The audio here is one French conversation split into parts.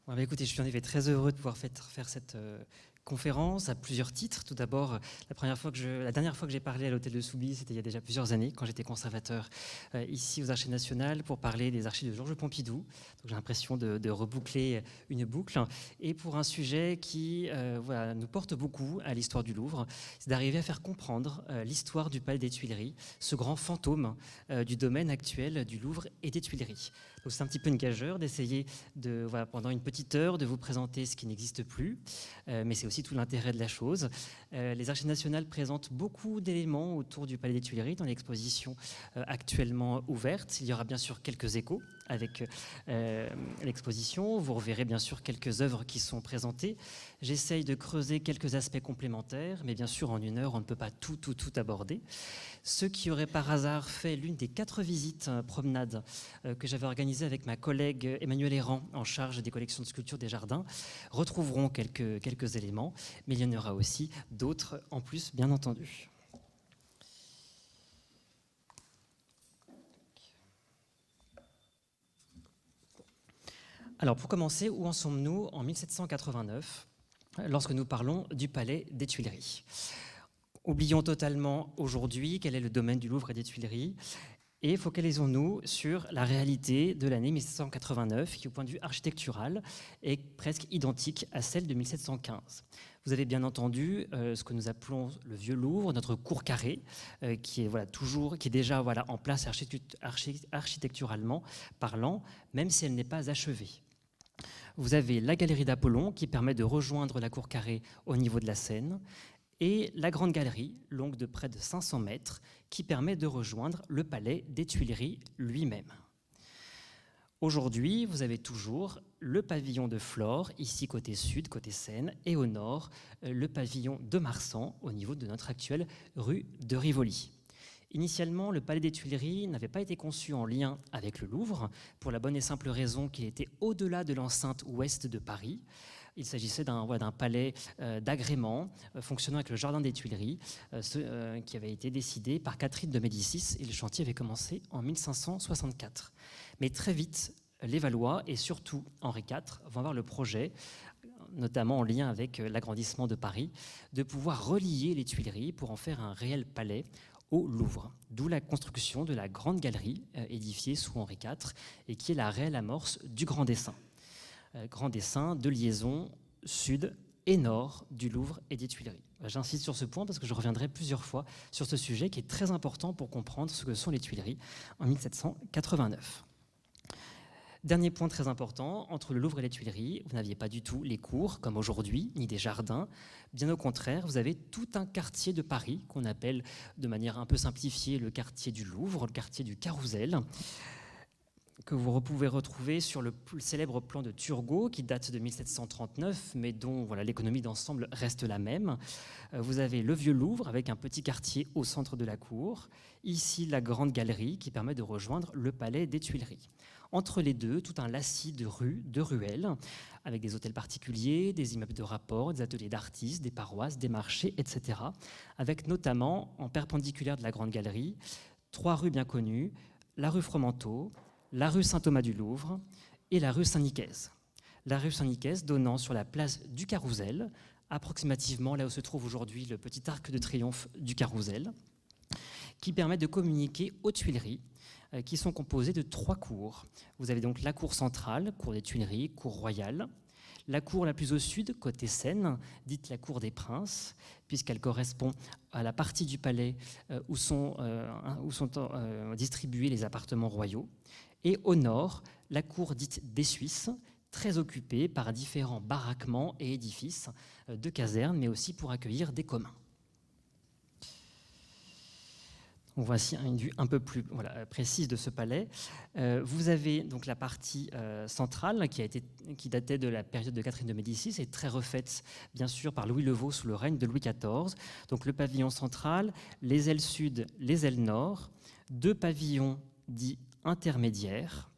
Bon, bah, écoutez, je suis en effet très heureux de pouvoir faire cette conférence à plusieurs titres. Tout d'abord, la dernière fois que j'ai parlé à l'hôtel de Soubise, c'était il y a déjà plusieurs années, quand j'étais conservateur ici aux Archives nationales, pour parler des archives de Georges Pompidou. Donc j'ai l'impression de reboucler une boucle. Et pour un sujet qui voilà, nous porte beaucoup à l'histoire du Louvre, c'est d'arriver à faire comprendre l'histoire du Palais des Tuileries, ce grand fantôme du domaine actuel du Louvre et des Tuileries. Donc c'est un petit peu une gageure d'essayer voilà, pendant une petite heure de vous présenter ce qui n'existe plus, mais c'est aussi tout l'intérêt de la chose. Les Archives nationales présentent beaucoup d'éléments autour du Palais des Tuileries dans l'exposition actuellement ouverte. Il y aura bien sûr quelques échos avec l'exposition. Vous reverrez bien sûr quelques œuvres qui sont présentées. J'essaye de creuser quelques aspects complémentaires, mais bien sûr en une heure on ne peut pas tout aborder. Ceux qui auraient par hasard fait l'une des 4 visites promenades que j'avais organisées avec ma collègue Emmanuelle Errand en charge des collections de sculptures des jardins retrouveront quelques éléments, mais il y en aura aussi d'autres en plus, bien entendu. Alors pour commencer, où en sommes-nous en 1789 lorsque nous parlons du Palais des Tuileries? Oublions totalement aujourd'hui quel est le domaine du Louvre et des Tuileries et focalisons-nous sur la réalité de l'année 1789 qui, au point de vue architectural, est presque identique à celle de 1715. Vous avez bien entendu ce que nous appelons le Vieux Louvre, notre cour carrée, qui est déjà en place architecturalement parlant, même si elle n'est pas achevée. Vous avez la galerie d'Apollon qui permet de rejoindre la cour carrée au niveau de la Seine, et la grande galerie, longue de près de 500 mètres, qui permet de rejoindre le palais des Tuileries lui-même. Aujourd'hui, vous avez toujours le pavillon de Flore, ici côté sud, côté Seine, et au nord, le pavillon de Marsan, au niveau de notre actuelle rue de Rivoli. Initialement, le palais des Tuileries n'avait pas été conçu en lien avec le Louvre, pour la bonne et simple raison qu'il était au-delà de l'enceinte ouest de Paris. Il s'agissait d'un palais d'agrément fonctionnant avec le jardin des Tuileries, qui avait été décidé par Catherine de Médicis, et le chantier avait commencé en 1564. Mais très vite, les Valois et surtout Henri IV vont avoir le projet, notamment en lien avec l'agrandissement de Paris, de pouvoir relier les Tuileries pour en faire un réel palais au Louvre, d'où la construction de la Grande Galerie édifiée sous Henri IV et qui est la réelle amorce du grand dessin. Grand dessin de liaison sud et nord du Louvre et des Tuileries. J'insiste sur ce point parce que je reviendrai plusieurs fois sur ce sujet qui est très important pour comprendre ce que sont les Tuileries en 1789. Dernier point très important, entre le Louvre et les Tuileries, vous n'aviez pas du tout les cours, comme aujourd'hui, ni des jardins. Bien au contraire, vous avez tout un quartier de Paris, qu'on appelle de manière un peu simplifiée le quartier du Louvre, le quartier du Carrousel, que vous pouvez retrouver sur le célèbre plan de Turgot, qui date de 1739, mais dont l'économie d'ensemble reste la même. Vous avez le Vieux Louvre, avec un petit quartier au centre de la cour. Ici, la Grande Galerie, qui permet de rejoindre le Palais des Tuileries. Entre les deux, tout un lacis de rues, de ruelles, avec des hôtels particuliers, des immeubles de rapport, des ateliers d'artistes, des paroisses, des marchés, etc. Avec notamment, en perpendiculaire de la Grande Galerie, 3 rues bien connues, la rue Fromenteau, la rue Saint-Thomas-du-Louvre et la rue Saint-Nicaise. La rue Saint-Nicaise donnant sur la place du Carrousel, approximativement là où se trouve aujourd'hui le petit arc de triomphe du Carrousel, qui permet de communiquer aux Tuileries, qui sont composées de 3 cours. Vous avez donc la cour centrale, cour des Tuileries, cour royale. La cour la plus au sud, côté Seine, dite la cour des Princes, puisqu'elle correspond à la partie du palais où sont distribués les appartements royaux. Et au nord, la cour dite des Suisses, très occupée par différents baraquements et édifices de casernes, mais aussi pour accueillir des communs. Donc voici une vue un peu plus précise de ce palais. Vous avez donc la partie centrale qui datait de la période de Catherine de Médicis et très refaite bien sûr par Louis le Veau sous le règne de Louis XIV. Donc le pavillon central, les ailes sud, les ailes nord, 2 pavillons dits intermédiaires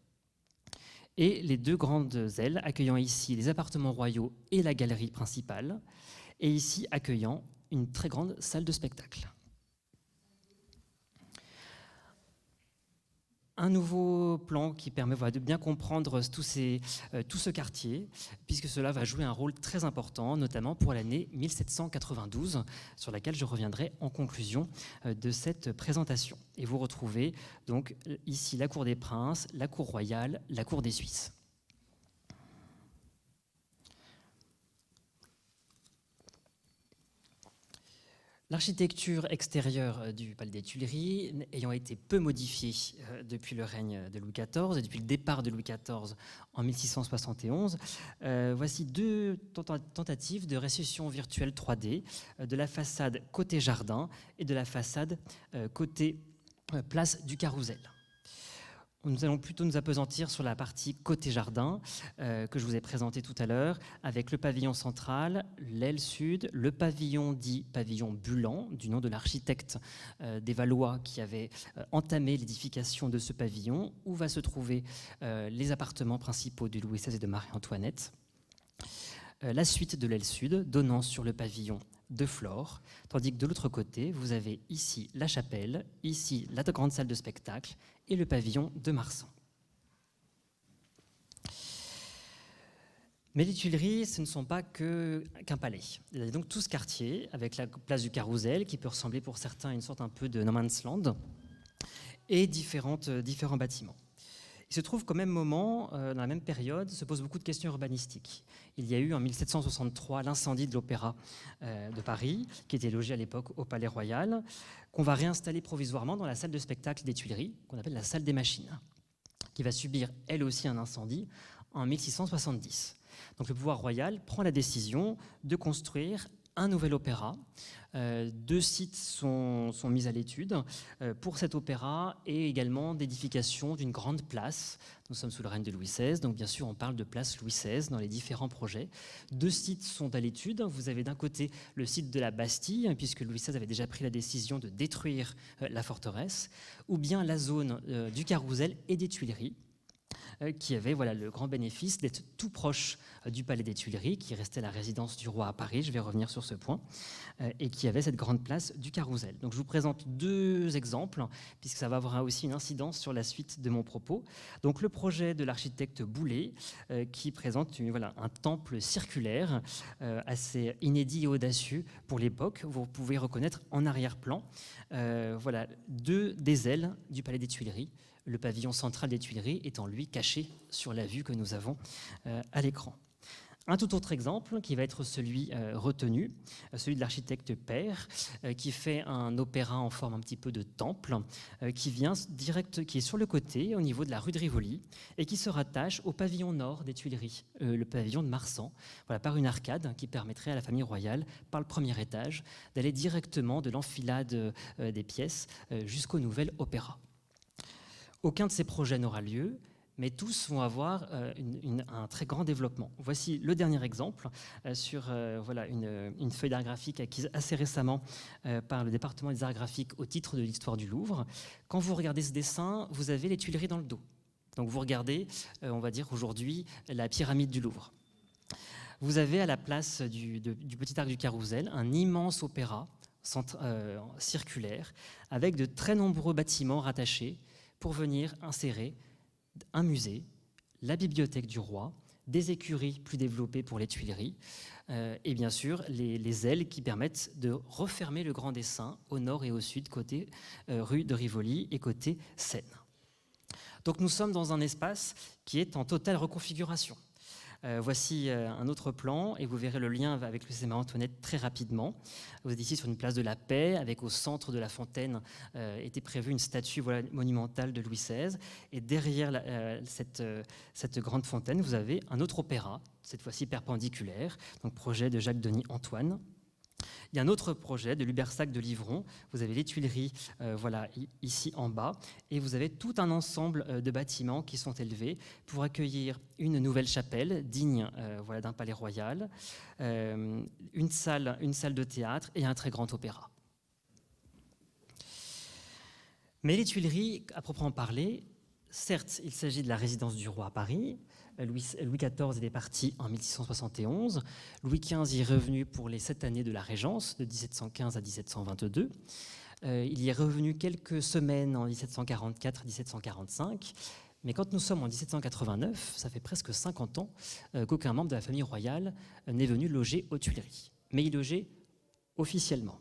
et les 2 grandes ailes accueillant ici les appartements royaux et la galerie principale et ici accueillant une très grande salle de spectacle. Un nouveau plan qui permet de bien comprendre tout ce quartier, puisque cela va jouer un rôle très important, notamment pour l'année 1792, sur laquelle je reviendrai en conclusion de cette présentation. Et vous retrouvez donc ici la cour des princes, la cour royale, la cour des Suisses. L'architecture extérieure du Palais des Tuileries ayant été peu modifiée depuis le règne de Louis XIV et depuis le départ de Louis XIV en 1671, voici deux tentatives de restitution virtuelle 3D de la façade côté jardin et de la façade côté place du Carrousel. Nous allons plutôt nous appesantir sur la partie côté jardin que je vous ai présenté tout à l'heure, avec le pavillon central, l'aile sud, le pavillon dit pavillon Bulan, du nom de l'architecte des Valois qui avait entamé l'édification de ce pavillon, où va se trouver les appartements principaux de Louis XVI et de Marie-Antoinette. La suite de l'aile sud, donnant sur le pavillon de Flore, tandis que de l'autre côté, vous avez ici la chapelle, ici la grande salle de spectacle et le pavillon de Marsan. Mais les Tuileries, ce ne sont pas qu'un palais. Il y a donc tout ce quartier, avec la place du Carrousel, qui peut ressembler pour certains à une sorte un peu de no man's land, et différents bâtiments. Il se trouve qu'au même moment, dans la même période, se posent beaucoup de questions urbanistiques. Il y a eu en 1763 l'incendie de l'Opéra de Paris, qui était logé à l'époque au Palais Royal, qu'on va réinstaller provisoirement dans la salle de spectacle des Tuileries, qu'on appelle la salle des machines, qui va subir elle aussi un incendie en 1670. Donc le pouvoir royal prend la décision de construire un nouvel opéra. Deux sites sont mis à l'étude pour cet opéra et également d'édification d'une grande place. Nous sommes sous le règne de Louis XVI, donc bien sûr on parle de place Louis XVI dans les différents projets. Deux sites sont à l'étude. Vous avez d'un côté le site de la Bastille, puisque Louis XVI avait déjà pris la décision de détruire la forteresse, ou bien la zone du Carrousel et des Tuileries, qui avait le grand bénéfice d'être tout proche du Palais des Tuileries, qui restait la résidence du roi à Paris, je vais revenir sur ce point, et qui avait cette grande place du Carrousel. Donc je vous présente deux exemples, puisque ça va avoir aussi une incidence sur la suite de mon propos. Donc le projet de l'architecte Boulay, qui présente un temple circulaire assez inédit et audacieux pour l'époque. Vous pouvez reconnaître en arrière-plan deux des ailes du Palais des Tuileries, le pavillon central des Tuileries étant lui caché sur la vue que nous avons à l'écran. Un tout autre exemple qui va être celui retenu, celui de l'architecte Père, qui fait un opéra en forme un petit peu de temple, qui est sur le côté, au niveau de la rue de Rivoli, et qui se rattache au pavillon nord des Tuileries, le pavillon de Marsan, par une arcade qui permettrait à la famille royale, par le premier étage, d'aller directement de l'enfilade des pièces jusqu'au nouvel opéra. Aucun de ces projets n'aura lieu, mais tous vont avoir un très grand développement. Voici le dernier exemple sur une feuille d'art graphique acquise assez récemment par le département des arts graphiques au titre de l'histoire du Louvre. Quand vous regardez ce dessin, vous avez les Tuileries dans le dos. Donc vous regardez, on va dire aujourd'hui, la pyramide du Louvre. Vous avez à la place du petit arc du Carrousel un immense opéra circulaire avec de très nombreux bâtiments rattachés pour venir insérer un musée, la bibliothèque du roi, des écuries plus développées pour les Tuileries, et bien sûr les ailes qui permettent de refermer le Grand Dessin au nord et au sud, côté rue de Rivoli et côté Seine. Donc nous sommes dans un espace qui est en totale reconfiguration. Voici un autre plan et vous verrez le lien avec le lycée Marie-Antoinette très rapidement. Vous êtes ici sur une place de la Paix, avec au centre de la fontaine était prévue une statue monumentale de Louis XVI. Et derrière cette grande fontaine, vous avez un autre opéra, cette fois-ci perpendiculaire, donc projet de Jacques-Denis Antoine. Il y a un autre projet de l'Ubersac de Livron. Vous avez les Tuileries ici en bas et vous avez tout un ensemble de bâtiments qui sont élevés pour accueillir une nouvelle chapelle digne d'un palais royal, une salle de théâtre et un très grand opéra. Mais les Tuileries, à proprement parler, certes, il s'agit de la résidence du roi à Paris. Louis XIV est parti en 1671. Louis XV y est revenu pour les 7 années de la Régence, de 1715 à 1722. Il y est revenu quelques semaines en 1744-1745, mais quand nous sommes en 1789, ça fait presque 50 ans qu'aucun membre de la famille royale n'est venu loger aux Tuileries. Mais il logeait officiellement.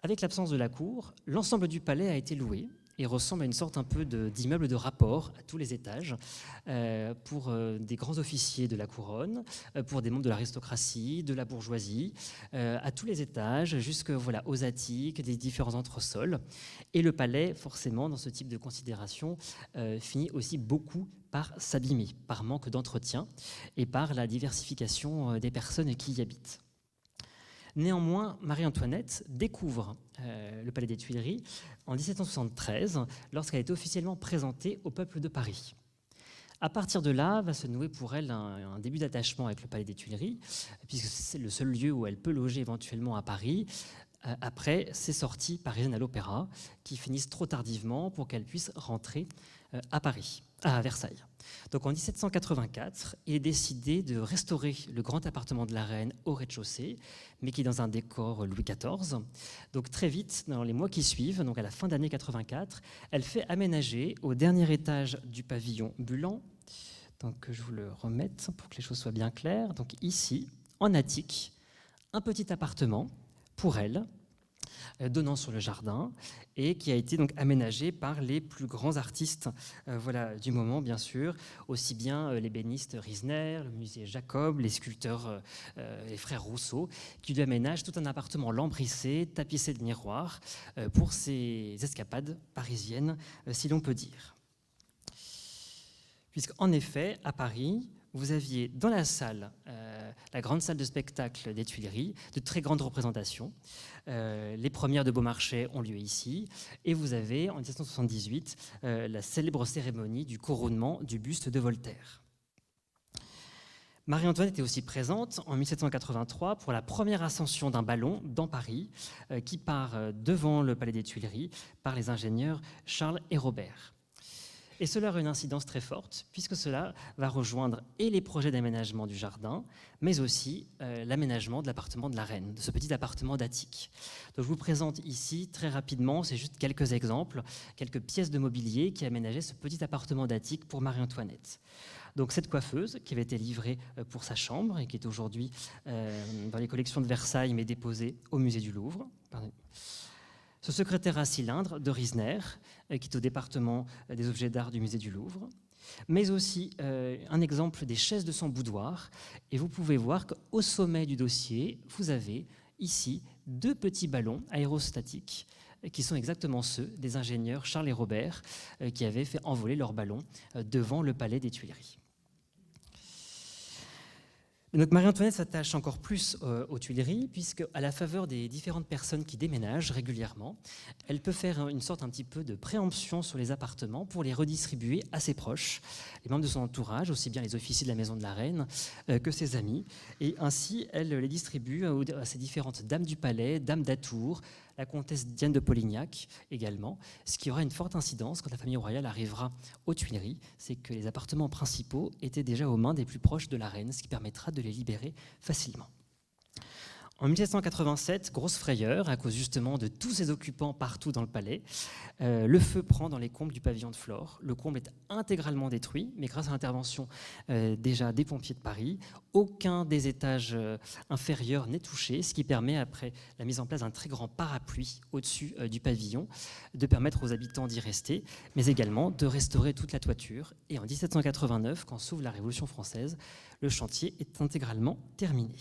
Avec l'absence de la cour, l'ensemble du palais a été loué et ressemble à une sorte un peu d'immeuble de rapport à tous les étages pour des grands officiers de la couronne, pour des membres de l'aristocratie, de la bourgeoisie, à tous les étages, aux attiques, des différents entresols. Et le palais, forcément, dans ce type de considération, finit aussi beaucoup par s'abîmer, par manque d'entretien et par la diversification des personnes qui y habitent. Néanmoins, Marie-Antoinette découvre le Palais des Tuileries en 1773, lorsqu'elle est officiellement présentée au peuple de Paris. À partir de là, va se nouer pour elle un début d'attachement avec le Palais des Tuileries, puisque c'est le seul lieu où elle peut loger éventuellement à Paris, après ses sorties parisiennes à l'Opéra, qui finissent trop tardivement pour qu'elle puisse rentrer à Versailles. Donc en 1784, il est décidé de restaurer le grand appartement de la reine au rez-de-chaussée, mais qui est dans un décor Louis XIV. Donc très vite, dans les mois qui suivent, donc à la fin d'année 84, elle fait aménager au dernier étage du pavillon Bulan, donc que je vous le remette pour que les choses soient bien claires. Donc ici, en attique, un petit appartement pour elle, donnant sur le jardin, et qui a été donc aménagé par les plus grands artistes du moment, bien sûr, aussi bien l'ébéniste Riesner, le musée Jacob, les sculpteurs, les frères Rousseau, qui lui aménagent tout un appartement lambrissé, tapissé de miroirs, pour ses escapades parisiennes, si l'on peut dire. Puisqu'en effet, à Paris, vous aviez dans la salle, la grande salle de spectacle des Tuileries, de très grandes représentations. Les premières de Beaumarchais ont lieu ici. Et vous avez, en 1778, la célèbre cérémonie du couronnement du buste de Voltaire. Marie-Antoinette était aussi présente en 1783 pour la première ascension d'un ballon dans Paris, qui part devant le Palais des Tuileries par les ingénieurs Charles et Robert. Et cela aura une incidence très forte, puisque cela va rejoindre et les projets d'aménagement du jardin, mais aussi l'aménagement de l'appartement de la reine, de ce petit appartement d'attique. Donc je vous présente ici très rapidement, c'est juste quelques exemples, quelques pièces de mobilier qui aménageaient ce petit appartement d'attique pour Marie-Antoinette. Donc cette coiffeuse qui avait été livrée pour sa chambre et qui est aujourd'hui dans les collections de Versailles, mais déposée au musée du Louvre. Pardon. Ce secrétaire à cylindre de Riesner, qui est au département des objets d'art du musée du Louvre, mais aussi un exemple des chaises de son boudoir. Et vous pouvez voir qu'au sommet du dossier, vous avez ici 2 petits ballons aérostatiques qui sont exactement ceux des ingénieurs Charles et Robert qui avaient fait envoler leurs ballons devant le Palais des Tuileries. Donc Marie-Antoinette s'attache encore plus aux Tuileries, puisque à la faveur des différentes personnes qui déménagent régulièrement, elle peut faire une sorte un petit peu de préemption sur les appartements pour les redistribuer à ses proches, les membres de son entourage, aussi bien les officiers de la maison de la reine que ses amis. Et ainsi, elle les distribue à ses différentes dames du palais, dames d'Atour, la comtesse Diane de Polignac également, ce qui aura une forte incidence quand la famille royale arrivera aux Tuileries, c'est que les appartements principaux étaient déjà aux mains des plus proches de la reine, ce qui permettra de les libérer facilement. En 1787, grosse frayeur, à cause justement de tous ces occupants partout dans le palais, le feu prend dans les combles du pavillon de Flore. Le comble est intégralement détruit, mais grâce à l'intervention déjà des pompiers de Paris, aucun des étages inférieurs n'est touché, ce qui permet, après la mise en place d'un très grand parapluie au-dessus du pavillon, de permettre aux habitants d'y rester, mais également de restaurer toute la toiture. Et en 1789, quand s'ouvre la Révolution française, le chantier est intégralement terminé.